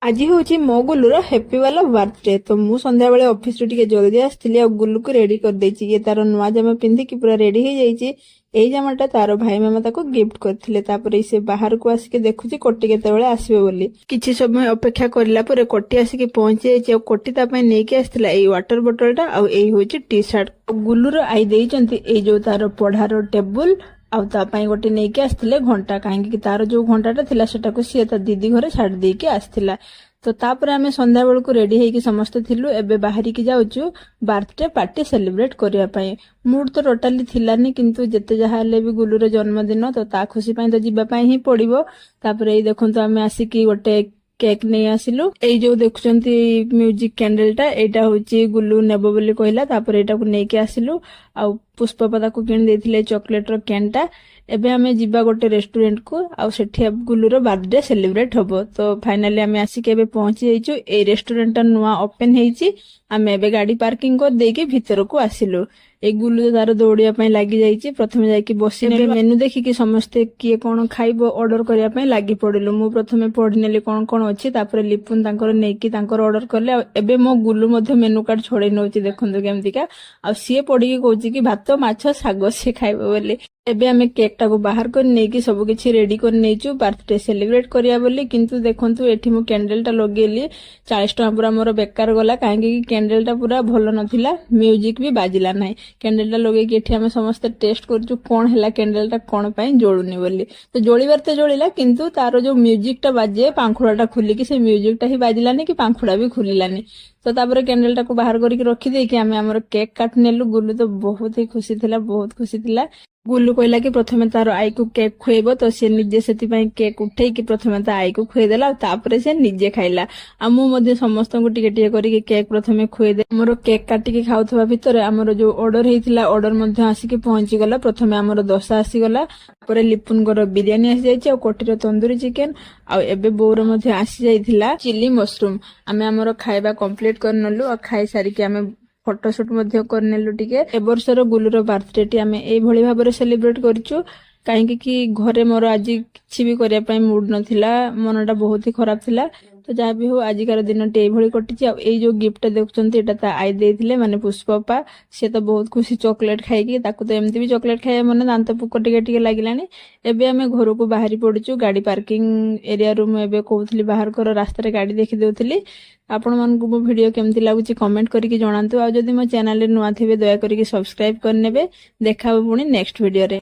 आज हूँ मो गुलूर हेपी वाला बर्थडे तो मु संध्या बेले ऑफिस रू टिके जल्दी आसती आ गुल्लू को रेडी कर देछि। ये तार नुआ जामा पिंधिकी पूरा रेडी हो जाइए। एई जामाटा तार भाई मामा ताको गिफ्ट करथिले। तापर से बाहर को आसिके देखुछि कोटी केतेबेले आसीबे बोली। किछि समय अपेक्षा करला परे कोटी आसिके पहुंची जाइछि। आ कोटी ता पय नेकी आस्थिला एई वाटर बोतलटा आ एई होछि टी शर्ट। गुल्लूर आई देइचंती एई जो तार पढ़ार टेबुल आउ ता पई गोटे नेकी आस्थिले घंटा कहीं तार जो घंटाटा थिला सेटाको सी ता दीदी घरे छाड़ देके आस्थिला। तो तापर आमे संध्या बेलू रेडी होइकी समस्त थिलु। एबे बाहरी की जाउछु बर्थडे पार्टी सेलिब्रेट करिया पई। मूड तो टोटाली थिलानी किंतु जेते जहा हेले भी गुल्लूर जन्मदिन तो ता खुशी पई तो जिबा पई ही पड़िबो। तापर एई देखंतु आमे आसिकी गोटे केक नहीं आसिलु। एई जो देखुचंती म्यूजिक कैंडलटा एटा होची गुल्लू नेबो बोली कहला। तापर एटा को नेके आसिलु। आ पुष्पा ताको किन देथिले चॉकलेट रो कैनटा। एबे हमें जिबा गोटे रेस्टोरेंट को आ सेठी गुल्लूर बर्थडे सेलिब्रेट हबो। तो फाइनली हमें आसिके एबे पहुंची जाइछु। ए रेस्टोरेंट नुआ ओपन हेइची। हमें एबे गाड़ी पार्किंग कर देके भीतर को आसिलु। ए गुल्लू तार दौड़िया पई लागि जाइछि। प्रथमे जाइकी बसिने मेनू देखिकी समस्ते किए कोन खाइबो ऑर्डर करिया पई लागि पड़िलु। मु प्रथमे पढिनेली कोन कोन अछि। तापर लिपुन तांकर नेकी तांकर ऑर्डर करले। एबे मो गुल्लू मध्ये मेनू कार्ड छोड़े नउछि। देखंतु केमतिका आ सीए पढिकी कहूछि कि भात माछ साग से खाइबो बोली। एबे हमें केक टाको बाहर कर नेकी सब किछि रेडी कर नेचु बर्थडे सेलिब्रेट करिया बोली। किंतु देखंतु एठी मो कैंडल टा लगेली 40 टका पूरा मोर बेकार गला। काहे कि कैंडल टा पूरा भलो नथिला। म्यूजिक भी बाजिला नाही। कैंडल टा लगे कि एठी हमें समस्त टेस्ट करछु कोन हैला कैंडल टा कोन पई जोडुनी बोली। तो जोड़ीबार ते जोड़िला किंतु तारो जो म्यूजिक टा बाजे पांखुड़ा खुली कि से म्यूजिक टा ही बाजिलानी कि पांखुड़ा भी खुलिलानी। तो तापर कैंडल टाको बाहर करके रखी देकी आमे हमर केक काट नेलु। गुल्लू तो बहुत ही खुशी थिला, बहुत खुशी थिला। गुल्लू कहला कि प्रथमे तार आई को केक खुएबो। तो से निजे सेति पई केक उठै कि प्रथमे ता आई को खुए देला। तापर से निजे खाइला। आ मु मध्ये समस्त को टिके टिके करी केक प्रथमे खुए दे। हमर केक काटी के खाउथबा भितर हमर जो ऑर्डर हेइथिला ऑर्डर मध्ये आसी के पहुंची गला। प्रथमे हमर दोसा आसी गला। तापर लिपुन गोर बिरयानी आसी जाइछि आ कोटीर तंदूरी चिकन आ एबे बोर मध्ये आसी जाइथिला चिली मशरूम। आमे हमर खाइबा कंप्लीट करनलु आ खाइ सारी के आमे फोटोशूट मध्ये करनेलु टिके। ए वर्षर गुल्लूर बर्थडे टी आमे एई भली भाबरे सेलिब्रेट करछु। काहे कि घरे मोर आज किछि भी करिया पई मूड नथिला। मनटा बहुत ही खराब थिला। तो जहाँ भी हो आजिकार दिन टे भली कटिछि। आ एई जो गिफ्ट देखुचंती एटा ता आई देथिले माने पुष्पा से तो बहुत खुशी चॉकलेट खाइकी। ताकू तो एमती भी चॉकलेट खाइया मन दांत पुक टिके टिके लागिलानी। एबे हमें घर को बाहरी पड़छु। गाड़ी पार्किंग एरिया रूम एबे कहउथली बाहर कर रास्ता रे गाड़ी देखि देउथली। आपण मानकु मो वीडियो केमती लागुछि कमेंट करके जणांतु। आ जदि मो चैनल रे नुआ थिबे दया करके सब्सक्राइब करनेबे। देखाबो पुनी नेक्स्ट वीडियो रे।